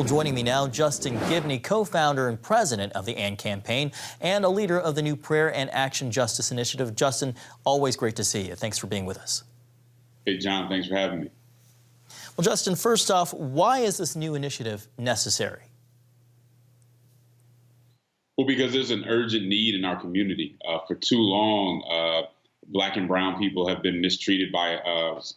Joining me now, Justin Gibney, co-founder and president of the AND campaign and a leader of the new Prayer and Action Justice Initiative. Justin, always great to see you. Thanks for being with us. Hey, John, thanks for having me. Well, Justin, first off, why is this new initiative necessary? Well, because there's an urgent need in our community. For too long, Black and brown people have been mistreated by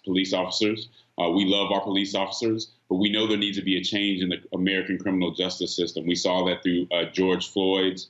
police officers. We love our police officers, but we know there needs to be a change in the American criminal justice system. We saw that through George Floyd's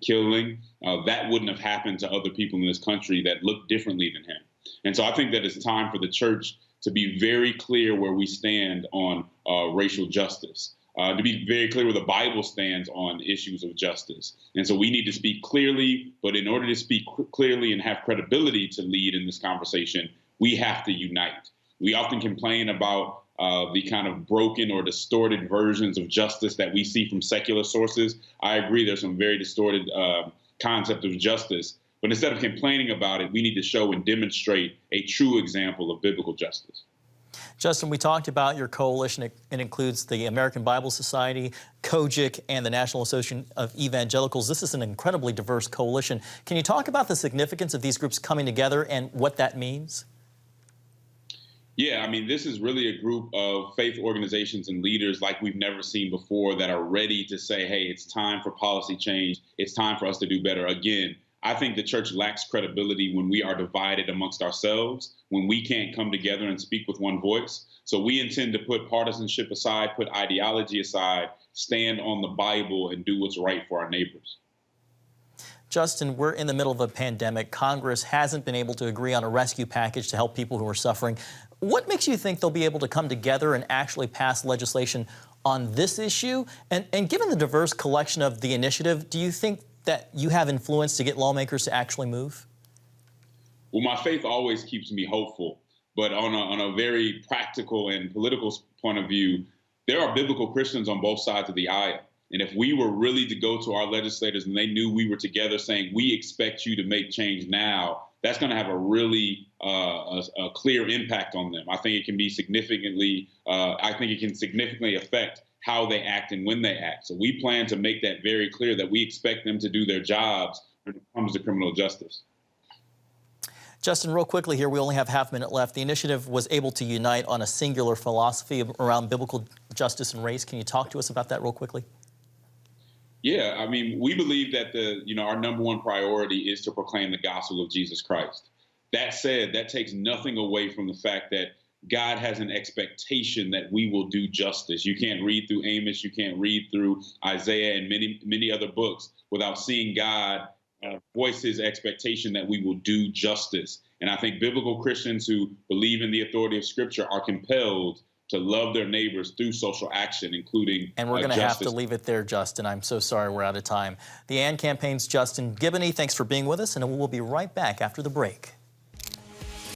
killing. That wouldn't have happened to other people in this country that looked differently than him. And so I think that it's time for the church to be very clear where we stand on racial justice. To be very clear where the Bible stands on issues of justice. And so we need to speak clearly, but in order to speak clearly and have credibility to lead in this conversation, we have to unite. We often complain about the kind of broken or distorted versions of justice that we see from secular sources. I agree there's some very distorted concept of justice, but instead of complaining about it, we need to show and demonstrate a true example of biblical justice. Justin, we talked about your coalition. It includes the American Bible Society, COGIC, and the National Association of Evangelicals. This is an incredibly diverse coalition. Can you talk about the significance of these groups coming together and what that means? Yeah, I mean, this is really a group of faith organizations and leaders like we've never seen before that are ready to say, hey, it's time for policy change. It's time for us to do better. Again, I think the church lacks credibility when we are divided amongst ourselves, when we can't come together and speak with one voice. So we intend to put partisanship aside, put ideology aside, stand on the Bible, and do what's right for our neighbors. Justin, we're in the middle of a pandemic. Congress hasn't been able to agree on a rescue package to help people who are suffering. What makes you think they'll be able to come together and actually pass legislation on this issue? And given the diverse collection of the initiative, do you think that you have influence to get lawmakers to actually move? Well, my faith always keeps me hopeful, but on a very practical and political point of view, there are biblical Christians on both sides of the aisle. And if we were really to go to our legislators and they knew we were together saying, we expect you to make change now, that's going to have a really a clear impact on them. I think it can be significantly affect how they act and when they act. So we plan to make that very clear that we expect them to do their jobs when it comes to criminal justice. Justin, real quickly here, we only have half a minute left. The initiative was able to unite on a singular philosophy around biblical justice and race. Can you talk to us about that real quickly? Yeah, I mean, we believe that our number one priority is to proclaim the gospel of Jesus Christ. That said, that takes nothing away from the fact that God has an expectation that we will do justice. You can't read through Amos, you can't read through Isaiah and many other books without seeing God voice his expectation that we will do justice. And I think biblical Christians who believe in the authority of Scripture are compelled to love their neighbors through social action, including And we're going to have to leave it there, Justin. I'm so sorry we're out of time. The AND campaign's Justin Gibney, thanks for being with us, and we'll be right back after the break.